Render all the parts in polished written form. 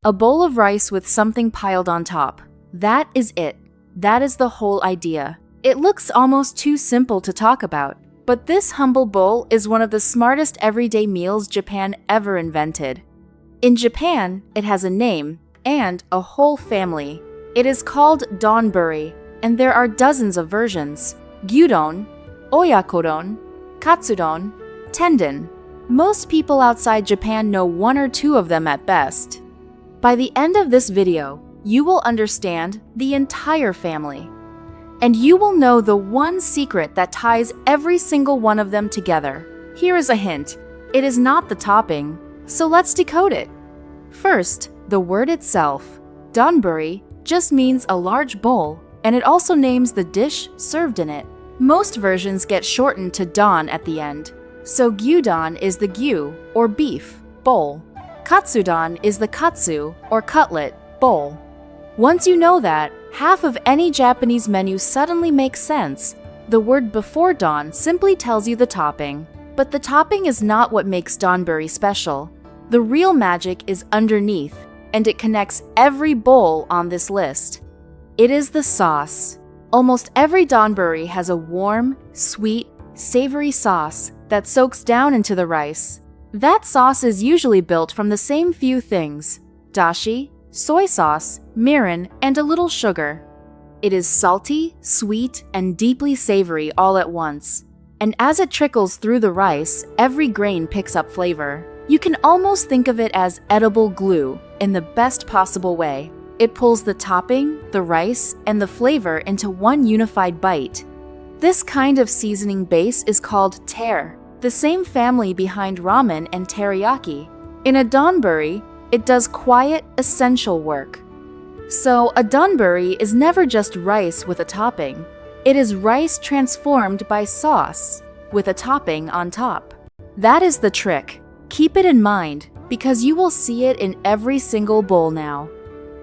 A bowl of rice with something piled on top. That is it. That is the whole idea. It looks almost too simple to talk about, but this humble bowl is one of the smartest everyday meals Japan ever invented. In Japan, it has a name and a whole family. It is called Donburi, and there are dozens of versions. Gyudon, Oyakodon, Katsudon, Tendon. Most people outside Japan know one or two of them at best. By the end of this video, you will understand the entire family. And you will know the one secret that ties every single one of them together. Here is a hint. It is not the topping, so let's decode it. First, the word itself. Donburi just means a large bowl, and it also names the dish served in it. Most versions get shortened to don at the end. So Gyudon is the gyu, or beef, bowl. Katsudon is the katsu, or cutlet, bowl. Once you know that, half of any Japanese menu suddenly makes sense. The word before don simply tells you the topping. But the topping is not what makes Donburi special. The real magic is underneath, and it connects every bowl on this list. It is the sauce. Almost every Donburi has a warm, sweet, savory sauce that soaks down into the rice. That sauce is usually built from the same few things: dashi, soy sauce, mirin, and a little sugar. It is salty, sweet, and deeply savory all at once. And as it trickles through the rice, every grain picks up flavor. You can almost think of it as edible glue in the best possible way. It pulls the topping, the rice, and the flavor into one unified bite. This kind of seasoning base is called ter, the same family behind ramen and teriyaki. In a donburi, it does quiet, essential work. So a donburi is never just rice with a topping. It is rice transformed by sauce, with a topping on top. That is the trick. Keep it in mind, because you will see it in every single bowl now.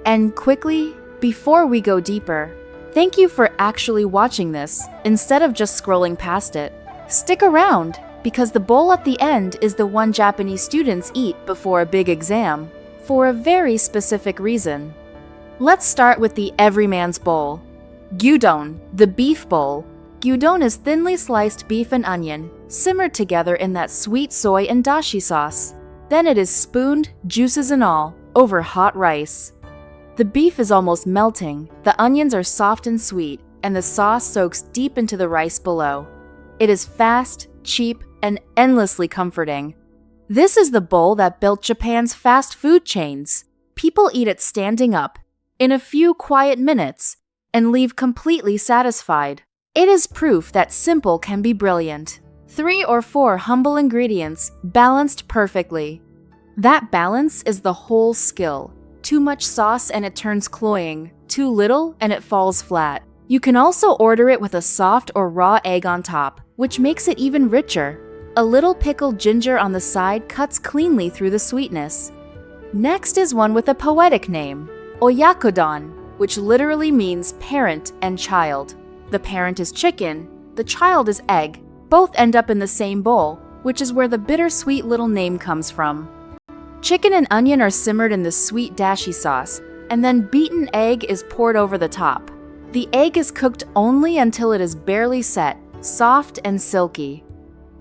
And quickly, before we go deeper, thank you for actually watching this, instead of just scrolling past it. Stick around, because the bowl at the end is the one Japanese students eat before a big exam, for a very specific reason. Let's start with the everyman's bowl. Gyudon, the beef bowl. Gyudon is thinly sliced beef and onion, simmered together in that sweet soy and dashi sauce. Then it is spooned, juices and all, over hot rice. The beef is almost melting, the onions are soft and sweet, and the sauce soaks deep into the rice below. It is fast, cheap, and endlessly comforting. This is the bowl that built Japan's fast food chains. People eat it standing up, in a few quiet minutes, and leave completely satisfied. It is proof that simple can be brilliant. 3 or 4 humble ingredients balanced perfectly. That balance is the whole skill. Too much sauce and it turns cloying, too little and it falls flat. You can also order it with a soft or raw egg on top, which makes it even richer. A little pickled ginger on the side cuts cleanly through the sweetness. Next is one with a poetic name, Oyakodon, which literally means parent and child. The parent is chicken, the child is egg. Both end up in the same bowl, which is where the bittersweet little name comes from. Chicken and onion are simmered in the sweet dashi sauce, and then beaten egg is poured over the top. The egg is cooked only until it is barely set, soft and silky.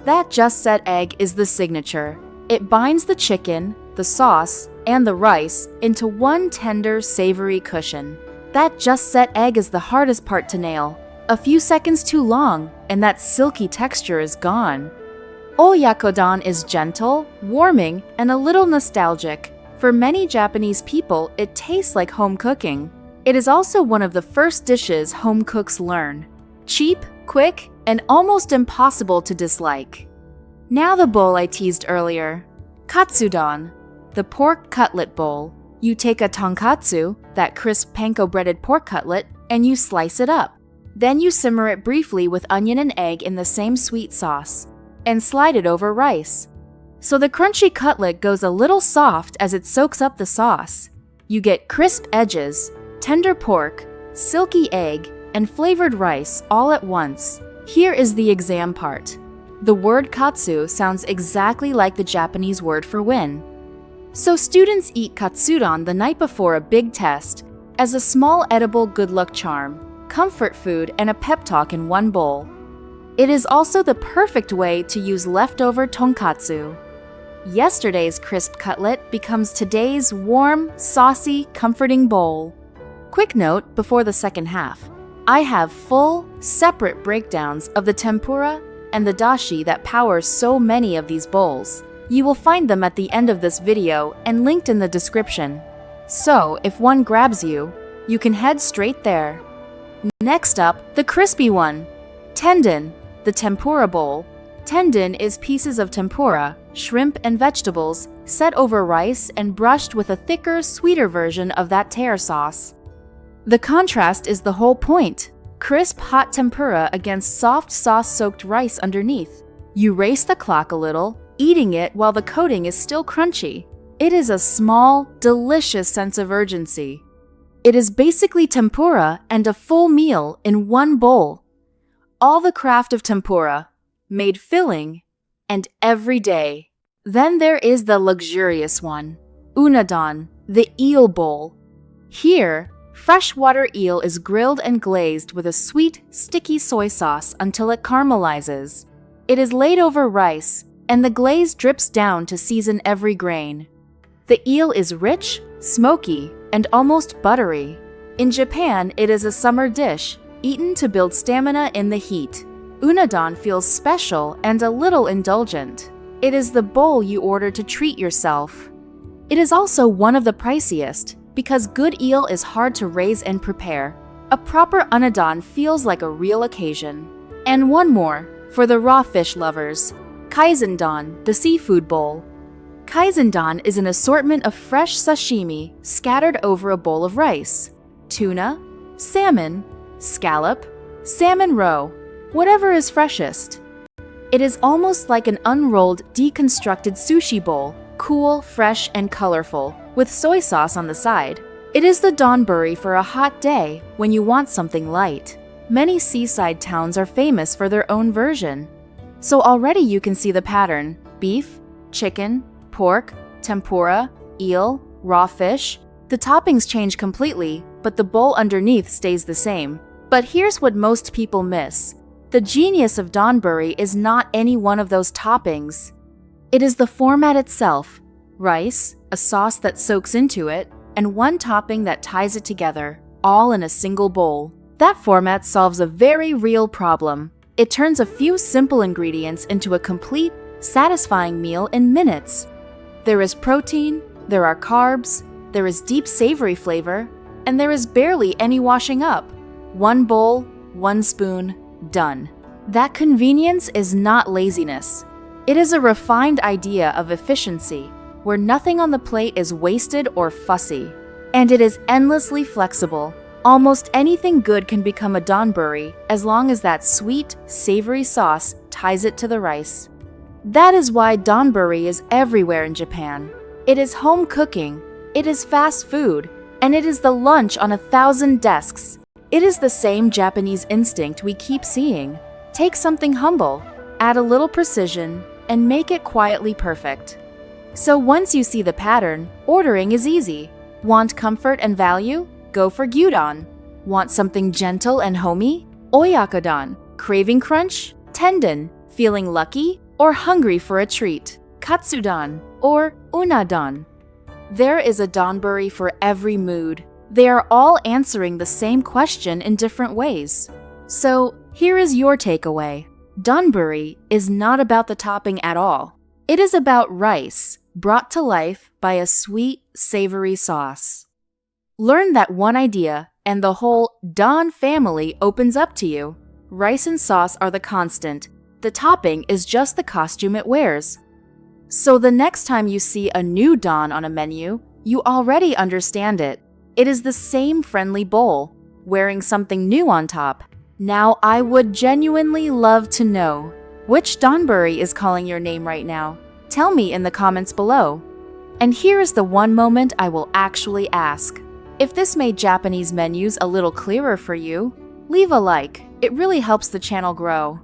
That just set egg is the signature. It binds the chicken, the sauce, and the rice into one tender, savory cushion. That just set egg is the hardest part to nail. A few seconds too long, and that silky texture is gone. Oyakodon is gentle, warming, and a little nostalgic. For many Japanese people, it tastes like home cooking. It is also one of the first dishes home cooks learn. Cheap, quick, and almost impossible to dislike. Now the bowl I teased earlier. Katsudon, the pork cutlet bowl. You take a tonkatsu, that crisp panko-breaded pork cutlet, and you slice it up. Then you simmer it briefly with onion and egg in the same sweet sauce, and slide it over rice. So the crunchy cutlet goes a little soft as it soaks up the sauce. You get crisp edges, tender pork, silky egg, and flavored rice all at once. Here is the exam part. The word katsu sounds exactly like the Japanese word for win. So students eat Katsudon the night before a big test as a small edible good luck charm, comfort food, and a pep talk in one bowl. It is also the perfect way to use leftover tonkatsu. Yesterday's crisp cutlet becomes today's warm, saucy, comforting bowl. Quick note before the second half. I have full, separate breakdowns of the tempura and the dashi that powers so many of these bowls. You will find them at the end of this video and linked in the description. So, if one grabs you, you can head straight there. Next up, the crispy one. Tendon, the tempura bowl. Tendon is pieces of tempura, shrimp and vegetables, set over rice and brushed with a thicker, sweeter version of that tear sauce. The contrast is the whole point. Crisp, hot tempura against soft, sauce-soaked rice underneath. You race the clock a little, eating it while the coating is still crunchy. It is a small, delicious sense of urgency. It is basically tempura and a full meal in one bowl. All the craft of tempura, made filling, and every day. Then there is the luxurious one, Unadon, the eel bowl. Here, freshwater eel is grilled and glazed with a sweet, sticky soy sauce until it caramelizes. It is laid over rice, and the glaze drips down to season every grain. The eel is rich, smoky, and almost buttery. In Japan, it is a summer dish, eaten to build stamina in the heat. Unadon feels special and a little indulgent. It is the bowl you order to treat yourself. It is also one of the priciest, because good eel is hard to raise and prepare. A proper Unadon feels like a real occasion. And one more, for the raw fish lovers. Kaisendon, the seafood bowl. Kaisendon is an assortment of fresh sashimi scattered over a bowl of rice. Tuna, salmon, scallop, salmon roe, whatever is freshest. It is almost like an unrolled, deconstructed sushi bowl, cool, fresh, and colorful, with soy sauce on the side. It is the Donburi for a hot day when you want something light. Many seaside towns are famous for their own version. So already you can see the pattern: beef, chicken, pork, tempura, eel, raw fish. The toppings change completely, but the bowl underneath stays the same. But here's what most people miss. The genius of Donburi is not any one of those toppings. It is the format itself: rice, a sauce that soaks into it, and one topping that ties it together, all in a single bowl. That format solves a very real problem. It turns a few simple ingredients into a complete, satisfying meal in minutes. There is protein, there are carbs, there is deep savory flavor, and there is barely any washing up. One bowl, one spoon, done. That convenience is not laziness. It is a refined idea of efficiency, where nothing on the plate is wasted or fussy. And it is endlessly flexible. Almost anything good can become a Donburi as long as that sweet, savory sauce ties it to the rice. That is why Donburi is everywhere in Japan. It is home cooking, it is fast food, and it is the lunch on 1,000 desks. It is the same Japanese instinct we keep seeing. Take something humble, add a little precision, and make it quietly perfect. So once you see the pattern, ordering is easy. Want comfort and value? Go for Gyudon. Want something gentle and homey? Oyakodon. Craving crunch? Tendon. Feeling lucky? Or hungry for a treat? Katsudon or Unadon. There is a Donburi for every mood. They are all answering the same question in different ways. So, here is your takeaway. Donburi is not about the topping at all. It is about rice, brought to life by a sweet, savory sauce. Learn that one idea, and the whole Don family opens up to you. Rice and sauce are the constant. The topping is just the costume it wears. So the next time you see a new Don on a menu, you already understand it. It is the same friendly bowl, wearing something new on top. Now I would genuinely love to know, which Donburi is calling your name right now? Tell me in the comments below. And here is the one moment I will actually ask. If this made Japanese menus a little clearer for you, leave a like. It really helps the channel grow.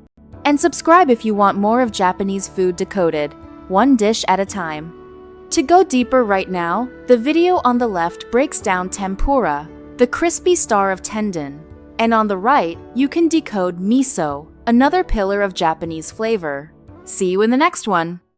And subscribe if you want more of Japanese Food Decoded, one dish at a time. To go deeper right now, the video on the left breaks down tempura, the crispy star of Tendon, and on the right, you can decode miso, another pillar of Japanese flavor. See you in the next one!